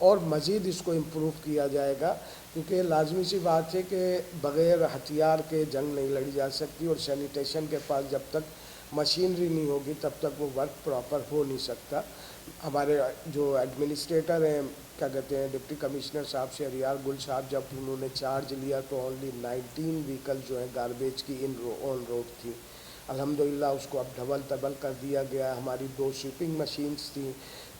اور مزید اس کو امپروو کیا جائے گا، کیونکہ لازمی سی بات ہے کہ بغیر ہتھیار کے جنگ نہیں لڑی جا سکتی، اور سینیٹیشن کے پاس جب تک مشینری نہیں ہوگی تب تک وہ ورک پراپر ہو نہیں سکتا۔ ہمارے جو ایڈمنسٹریٹر ہیں، کیا کہتے ہیں، ڈپٹی کمشنر صاحب شہریار گل صاحب، جب انہوں نے چارج لیا تو اونلی 19 وہیکل جو ہیں گاربیج کی آن روڈ تھی۔ الحمدللہ اس کو اب ڈبل کر دیا گیا ہے۔ ہماری 2 سویپنگ مشینز تھیں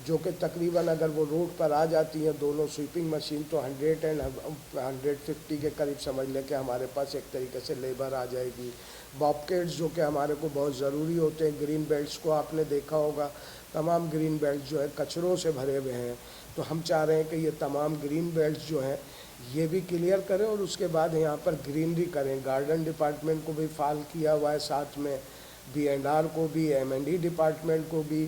جو کہ تقریباً اگر وہ روڈ پر آ جاتی ہیں دونوں سویپنگ مشین تو 100 اینڈ 150 کے قریب سمجھ لیں کہ ہمارے پاس ایک طریقے سے لیبر آ جائے گی۔ بابکیٹس جو کہ ہمارے کو بہت ضروری ہوتے ہیں، گرین بیلٹس کو آپ نے دیکھا ہوگا، تمام گرین بیلٹس جو ہے کچروں سے بھرے ہوئے ہیں، تو ہم چاہ رہے ہیں کہ یہ تمام گرین بیلٹس جو ہیں یہ بھی کلیئر کریں، اور اس کے بعد یہاں پر گرینری کریں۔ گارڈن ڈپارٹمنٹ کو بھی فعال کیا ہوا ہے، ساتھ میں B&R کو بھی، M&E ڈپارٹمنٹ کو بھی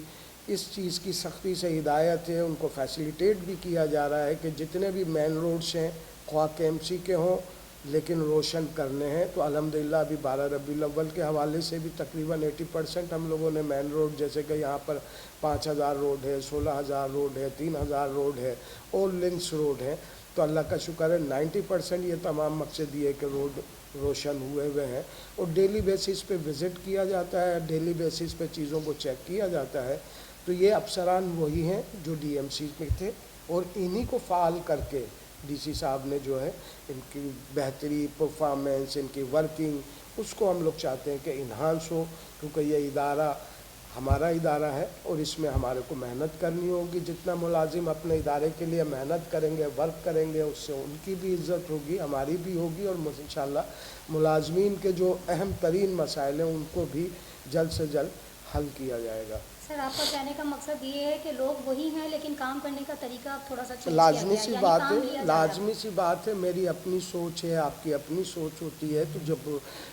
اس چیز کی سختی سے ہدایت ہے، ان کو فیسیلیٹیٹ بھی کیا جا رہا ہے کہ جتنے بھی مین روڈس ہیں خواہ KMC کے ہوں لیکن روشن کرنے ہیں۔ تو الحمدللہ ابھی 12 ربیع الاول کے حوالے سے بھی تقریباً 80% ہم لوگوں نے مین روڈ، جیسے کہ یہاں پر 5000 روڈ ہے، 16000 روڈ ہے، 3000 روڈ ہے، اور لنکس روڈ ہے، تو اللہ کا شکر ہے 90% یہ تمام مقصد یہ ہے کہ روڈ روشن ہوئے ہیں، اور ڈیلی بیسس پہ وزٹ کیا جاتا ہے، ڈیلی بیسس پہ چیزوں کو چیک کیا جاتا ہے۔ تو یہ افسران وہی ہیں جو DMC میں تھے، اور انہی کو فعال کر کے DC صاحب نے جو ہے ان کی بہتری پرفارمنس، ان کی ورکنگ، اس کو ہم لوگ چاہتے ہیں کہ انہانس ہو، کیونکہ یہ ادارہ ہمارا ادارہ ہے اور اس میں ہمارے کو محنت کرنی ہوگی۔ جتنا ملازم اپنے ادارے کے لیے محنت کریں گے، ورک کریں گے، اس سے ان کی بھی عزت ہوگی، ہماری بھی ہوگی، اور انشاءاللہ ملازمین کے جو اہم ترین مسائل ہیں ان کو بھی جلد سے جلد حل کیا جائے گا۔ سر آپ کا کہنے کا مقصد یہ ہے کہ لوگ وہی ہیں لیکن کام کرنے کا طریقہ اب تھوڑا سا چینج کیا لازمی گیا ہے، سی یعنی بات کام ہے، لیا جا رہا ہے۔ لازمی سی بات ہے، میری اپنی سوچ ہے، آپ کی اپنی سوچ ہوتی ہے، تو جب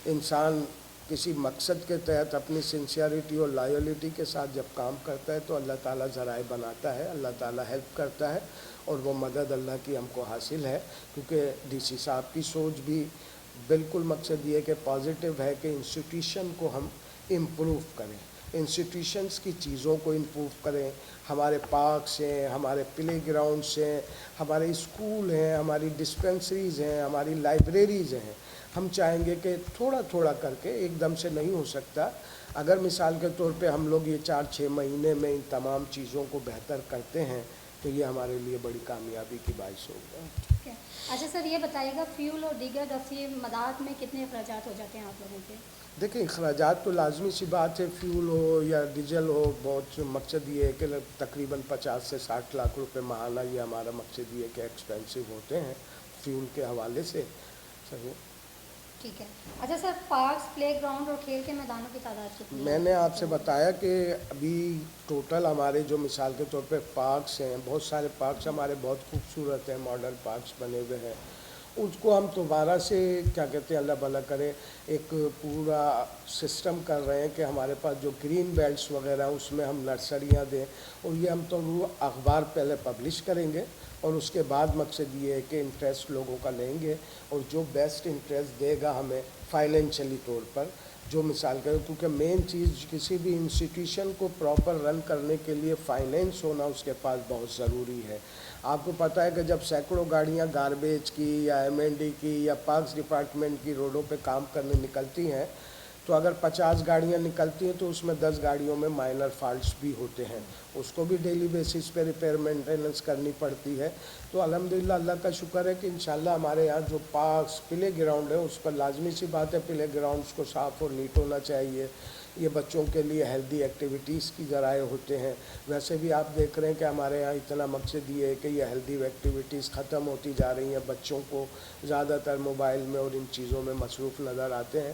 انسان کسی مقصد کے تحت اپنی سنسیئرٹی اور لائلٹی کے ساتھ جب کام کرتا ہے تو اللہ تعالیٰ ذرائع بناتا ہے، اللہ تعالیٰ ہیلپ کرتا ہے، اور وہ مدد اللہ کی ہم کو حاصل ہے، کیونکہ DC صاحب کی سوچ بھی بالکل مقصد یہ ہے کہ پازیٹیو ہے کہ انسٹیٹیوشن کو ہم امپروو کریں، انسٹیٹیوشنس کی چیزوں کو امپروو کریں۔ ہمارے پارکس ہیں، ہمارے پلے گراؤنڈس ہیں، ہمارے اسکول ہیں، ہماری ڈسپنسریز ہیں، ہماری لائبریریز ہیں۔ ہم چاہیں گے کہ تھوڑا تھوڑا کر کے، ایک دم سے نہیں ہو سکتا، اگر مثال کے طور پہ ہم لوگ یہ 4-6 مہینے میں ان تمام چیزوں کو بہتر کرتے ہیں تو یہ ہمارے لیے بڑی کامیابی کی باعث ہوگا۔ ٹھیک ہے۔ اچھا سر یہ بتائیے گا فیول اور دیگر دفعی مداد میں کتنے اخراجات ہو جاتے ہیں آپ لوگوں کے؟ دیکھیں اخراجات تو لازمی سی بات ہے، فیول ہو یا ڈیزل ہو، بہت مقصد یہ ہے کہ تقریباً 50 سے 60 لاکھ روپے ماہانہ، یہ ہمارا مقصد یہ ہے کہ ایکسپینسو ہوتے ہیں فیول کے حوالے سے۔ صحیح، ٹھیک ہے۔ اچھا سر پارکس، پلے گراؤنڈ اور کھیل کے میدانوں کی تعداد کتنی ہے؟ میں نے آپ سے بتایا کہ ابھی ٹوٹل ہمارے جو مثال کے طور پہ پارکس ہیں، بہت سارے پارکس ہمارے بہت خوبصورت ہیں، ماڈرن پارکس بنے ہوئے ہیں، اس کو ہم دوبارہ سے کیا کہتے ہیں، اللہ بھلا کرے، ایک پورا سسٹم کر رہے ہیں کہ ہمارے پاس جو گرین بیلٹس وغیرہ اس میں ہم نرسریاں دیں، اور یہ ہم تو وہ اخبار پہلے پبلش کریں گے، اور اس کے بعد مقصد یہ ہے کہ انٹرسٹ لوگوں کا لیں گے، اور جو بیسٹ انٹرسٹ دے گا ہمیں فائنینشلی طور پر، جو مثال کرے، کیونکہ مین چیز کسی بھی انسٹیٹیوشن کو پراپر رن کرنے کے لیے فائنینس ہونا اس کے پاس بہت ضروری ہے۔ آپ کو پتہ ہے کہ جب سینکڑوں گاڑیاں گاربیج کی یا M&E کی یا پارکس ڈپارٹمنٹ کی روڈوں پہ کام کرنے نکلتی ہیں، تو اگر 50 گاڑیاں نکلتی ہیں تو اس میں 10 گاڑیوں میں مائنر فالٹس بھی ہوتے ہیں، اس کو بھی ڈیلی بیسس پہ ریپیئر مینٹیننس کرنی پڑتی ہے۔ تو الحمدللہ اللہ کا شکر ہے کہ انشاءاللہ ہمارے یہاں جو پارکس، پلے گراؤنڈ ہے، اس پر لازمی سی بات ہے پلے گراؤنڈس کو صاف اور نیٹ ہونا چاہیے، یہ بچوں کے لیے ہیلدی ایکٹیویٹیز کی ذرائع ہوتے ہیں۔ ویسے بھی آپ دیکھ رہے ہیں کہ ہمارے یہاں اتنا مقصد یہ ہے کہ یہ ہیلدی ایکٹیویٹیز ختم ہوتی جا رہی ہیں، بچوں کو زیادہ تر موبائل میں اور ان چیزوں میں مصروف نظر آتے ہیں،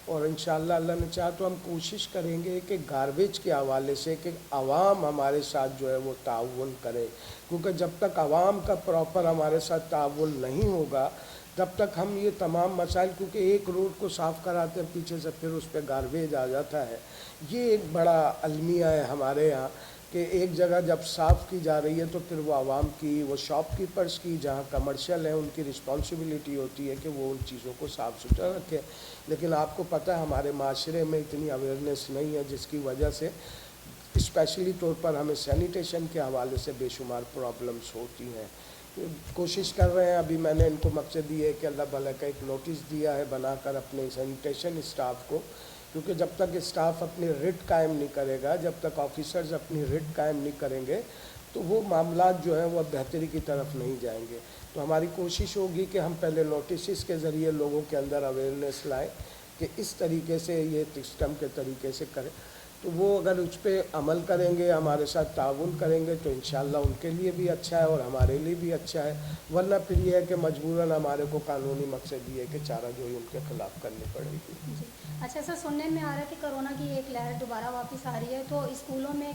اور انشاءاللہ اللہ نے چاہا تو ہم کوشش کریں گے کہ گاربیج کے حوالے سے کہ عوام ہمارے ساتھ جو ہے وہ تعاون کرے، کیونکہ جب تک عوام کا پراپر ہمارے ساتھ تعاون نہیں ہوگا تب تک ہم یہ تمام مسائل، کیونکہ ایک روڈ کو صاف کراتے ہیں پیچھے سے پھر اس پہ گاربیج آ جاتا ہے، یہ ایک بڑا المیہ ہے ہمارے یہاں کہ ایک جگہ جب صاف کی جا رہی ہے تو پھر وہ عوام کی، وہ شاپ کیپرز کی، جہاں کمرشل ہیں، ان کی رسپانسبلٹی ہوتی ہے کہ وہ ان چیزوں کو صاف ستھرا رکھیں، لیکن آپ کو پتہ ہے ہمارے معاشرے میں اتنی اویئرنیس نہیں ہے، جس کی وجہ سے اسپیشلی طور پر ہمیں سینیٹیشن کے حوالے سے بے شمار پرابلمس ہوتی ہیں. کوشش کر رہے ہیں. ابھی میں نے ان کو مقصد یہ ہے کہ اللہ بھلا کا ایک نوٹس دیا ہے بنا کر اپنے سینیٹیشن اسٹاف کو, کیونکہ جب تک اسٹاف اپنی رٹ قائم نہیں کرے گا, جب تک آفیسرز اپنی رٹ قائم نہیں کریں گے, تو وہ معاملات جو ہیں وہ بہتری کی طرف نہیں جائیں گے. تو ہماری کوشش ہوگی کہ ہم پہلے نوٹسز کے ذریعے لوگوں کے اندر اویئرنیس لائیں کہ اس طریقے سے یہ سسٹم کے طریقے سے کریں. تو وہ اگر اس پہ عمل کریں گے, ہمارے ساتھ تعاون کریں گے, تو انشاءاللہ ان کے لیے بھی اچھا ہے اور ہمارے لیے بھی اچھا ہے. ورنہ پھر یہ ہے کہ مجبوراً ہمارے کو قانونی مقصد یہ ہے کہ چارہ جوئی ان کے خلاف کرنی پڑے گی. جی اچھا سر, سننے میں آ رہا ہے کہ کرونا کی ایک لہر دوبارہ واپس آ رہی ہے, تو اسکولوں میں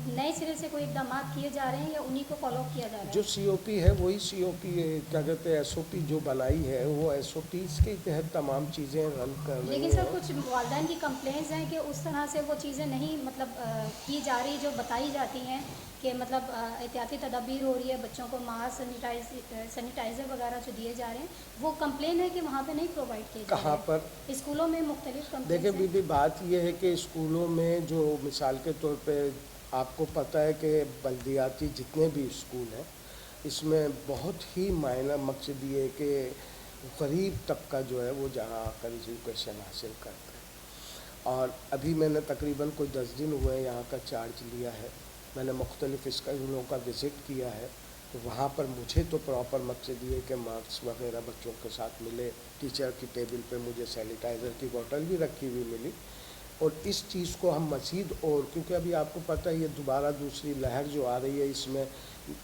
نئے سرے سے کوئی اقدامات کیے جا رہے ہیں یا انہی کو فالو کیا جا رہا ہے؟ جو سی او پی ہے وہی سی او پی کیا کہتے ہیں ایس او پی جو بنائی ہے, وہ ایس او پیز کے تحت تمام چیزیں رن کر رہی ہیں. لیکن سر کچھ والدین کی کمپلینٹس ہیں کہ اس طرح سے وہ چیزیں نہیں مطلب کی جا رہی جو بتائی جاتی ہیں, کہ مطلب احتیاطی تدابیر ہو رہی ہے, بچوں کو ماسک سینیٹائزر وغیرہ جو دیے جا رہے ہیں, وہ کمپلین ہے کہ وہاں پہ نہیں پرووائڈ کیے جا رہے ہیں. کہاں پر؟ اسکولوں میں مختلف دیکھیں کمپلینٹس بی بات یہ ہے کہ اسکولوں میں جو مثال کے طور پہ آپ کو پتہ ہے کہ بلدیاتی جتنے بھی اسکول ہیں اس میں بہت ہی مائنر مقصد یہ ہے کہ غریب طبقہ جو ہے وہ جہاں آ کر ایجوکیشن حاصل کرتا ہے. اور ابھی میں نے تقریباً کوئی 10 دن ہوئے یہاں کا چارج لیا ہے. میں نے مختلف اسکولوں کا وزٹ کیا ہے, تو وہاں پر مجھے تو پراپر مقصد یہ ہے کہ ماسک وغیرہ بچوں کے ساتھ ملے. ٹیچر کی ٹیبل پہ مجھے سینیٹائزر کی بوٹل بھی رکھی ہوئی ملی. اور اس چیز کو ہم مزید, اور کیونکہ ابھی آپ کو پتہ ہے یہ دوبارہ دوسری لہر جو آ رہی ہے, اس میں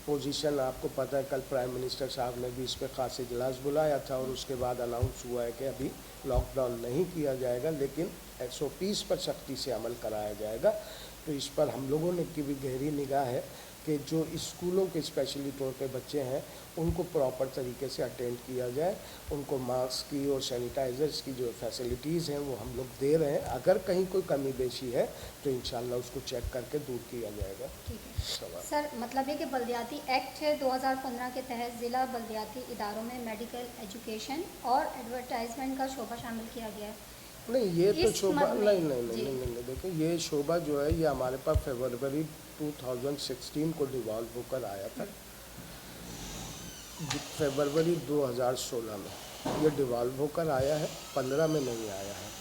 پوزیشن آپ کو پتہ ہے کل پرائم منسٹر صاحب نے بھی اس پہ خاص اجلاس بلایا تھا, اور اس کے بعد اناؤنس ہوا ہے کہ ابھی لاک ڈاؤن نہیں کیا جائے گا, لیکن ایس او پیز پر سختی سے عمل کرایا جائے گا. تو اس پر ہم لوگوں نے کی بھی گہری نگاہ ہے کہ جو اسکولوں کے اسپیشلی طور پہ بچے ہیں ان کو پراپر طریقے سے اٹینڈ کیا جائے. ان کو ماسک کی اور سینیٹائزرز کی جو فیسلٹیز ہیں وہ ہم لوگ دے رہے ہیں. اگر کہیں کوئی کمی بیشی ہے تو انشاءاللہ اس کو چیک کر کے دور کیا جائے گا. ٹھیک ہے سر, مطلب ہے کہ بلدیاتی ایکٹ ہے 2015 کے تحت ضلع بلدیاتی اداروں میں میڈیکل ایجوکیشن اور ایڈورٹائزمنٹ کا شعبہ شامل کیا گیا ہے. نہیں یہ تو شعبہ جی نہیں دیکھیں یہ شعبہ جو ہے یہ ہمارے پاس فیبروری 2016 کو ڈیوالو ہو کر آیا تھا. فیبروری 2016 میں یہ ڈیوالو ہو کر آیا ہے, 15 میں نہیں آیا ہے.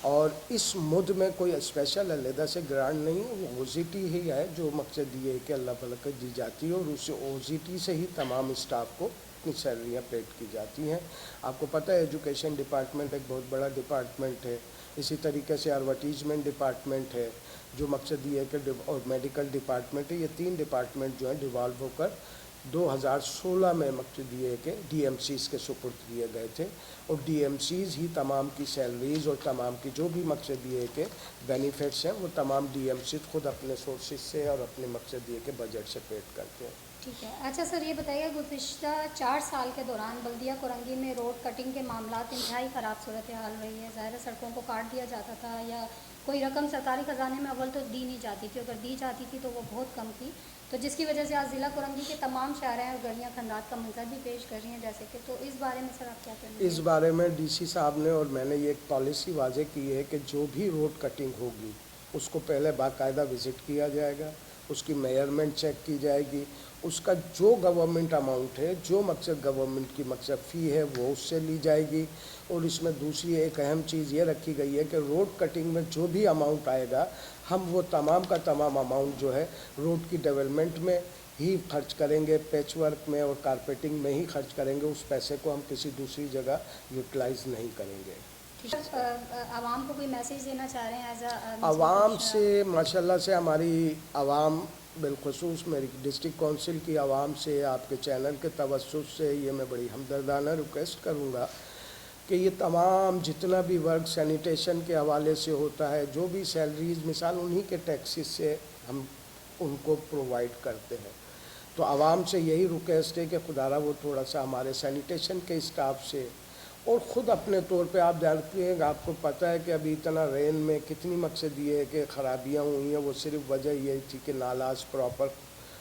اور اس مد میں کوئی اسپیشل علیحدہ سے گرانٹ نہیں, وہ او زی ٹی ہی ہے جو مقصد یہ ہے کہ اللہ بھلا دی جاتی ہے, اور اس او زی ٹی سے ہی تمام اسٹاف کو اپنی سیلریاں پیڈ کی جاتی ہیں. آپ کو پتہ ہے ایجوکیشن ڈپارٹمنٹ ایک بہت بڑا ڈپارٹمنٹ ہے. اسی طریقے سے ایڈورٹیزمنٹ ڈپارٹمنٹ ہے جو مقصد یہ ہے کہ اور میڈیکل ڈپارٹمنٹ ہے. یہ 3 ڈپارٹمنٹ جو ہیں ڈیوالو ہو کر 2016 میں مقصد یہ ہے کہ ڈی ایم سیز کے سپرد کیے گئے تھے, اور ڈی ایم سیز ہی تمام کی سیلریز اور تمام کی جو بھی مقصد یہ ہے کہ بینیفٹس ہیں وہ تمام ڈی ایم سیز خود اپنے سورسز سے اور اپنے مقصد یہ کہ بجٹ سے پیڈ کرتے ہیں. ٹھیک ہے. اچھا سر, یہ بتائیے گزشتہ 4 سال کے دوران بلدیہ کورنگی میں روڈ کٹنگ کے معاملات انتہائی خراب صورتحال رہی ہے. ظاہر سڑکوں کو کاٹ دیا جاتا تھا, یا کوئی رقم سرکاری خزانے میں اول تو دی نہیں جاتی تھی, اگر دی جاتی تھی تو وہ بہت کم تھی, تو جس کی وجہ سے آج ضلع کورنگی کے تمام شاہراہیں اور گلیاں کھنڈرات کا منظر بھی پیش کر رہی ہیں جیسے کہ, تو اس بارے میں سر آپ کیا کہیں گے؟ اس بارے میں ڈی سی صاحب نے اور میں نے یہ ایک پالیسی واضح کی ہے کہ جو بھی روڈ کٹنگ ہوگی اس کو پہلے باقاعدہ وزٹ کیا جائے گا, اس کی میئرمنٹ چیک کی جائے گی, اس کا جو گورنمنٹ اماؤنٹ ہے, جو مقصد گورنمنٹ کی مقصد فی ہے وہ اس سے لی جائے گی. اور اس میں دوسری ایک اہم چیز یہ رکھی گئی ہے کہ روڈ کٹنگ میں جو بھی اماؤنٹ آئے گا ہم وہ تمام کا تمام اماؤنٹ جو ہے روڈ کی ڈیولپمنٹ میں ہی خرچ کریں گے, پیچ ورک میں اور کارپیٹنگ میں ہی خرچ کریں گے. اس پیسے کو ہم کسی دوسری جگہ یوٹیلائز نہیں کریں گے. عوام کو کوئی میسیج دینا چاہ رہے ہیں ایز اے عوام سے؟ ماشاءاللہ سے ہماری عوام, بالخصوص میری ڈسٹرکٹ کونسل کی عوام سے, آپ کے چینل کے توسط سے یہ میں بڑی ہمدردانہ ریکویسٹ کروں گا کہ یہ تمام جتنا بھی ورک سینیٹیشن کے حوالے سے ہوتا ہے, جو بھی سیلریز مثال انہی کے ٹیکسز سے ہم ان کو پرووائڈ کرتے ہیں, تو عوام سے یہی ریکویسٹ ہے کہ خدا را وہ تھوڑا سا ہمارے سینیٹیشن کے اسٹاف سے اور خود اپنے طور پہ آپ جانتے ہیں, آپ کو پتہ ہے کہ ابھی اتنا رین میں کتنی مقصد یہ ہے کہ خرابیاں ہوئی ہیں, وہ صرف وجہ یہ تھی کہ نالاز پراپر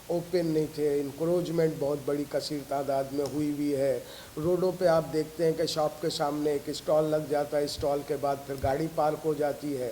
اوپن نہیں تھے, انکروچمنٹ بہت بڑی کثیر تعداد میں ہوئی ہے. روڈوں پہ آپ دیکھتے ہیں کہ شاپ کے سامنے ایک اسٹال لگ جاتا ہے, اسٹال کے بعد پھر گاڑی پارک ہو جاتی ہے.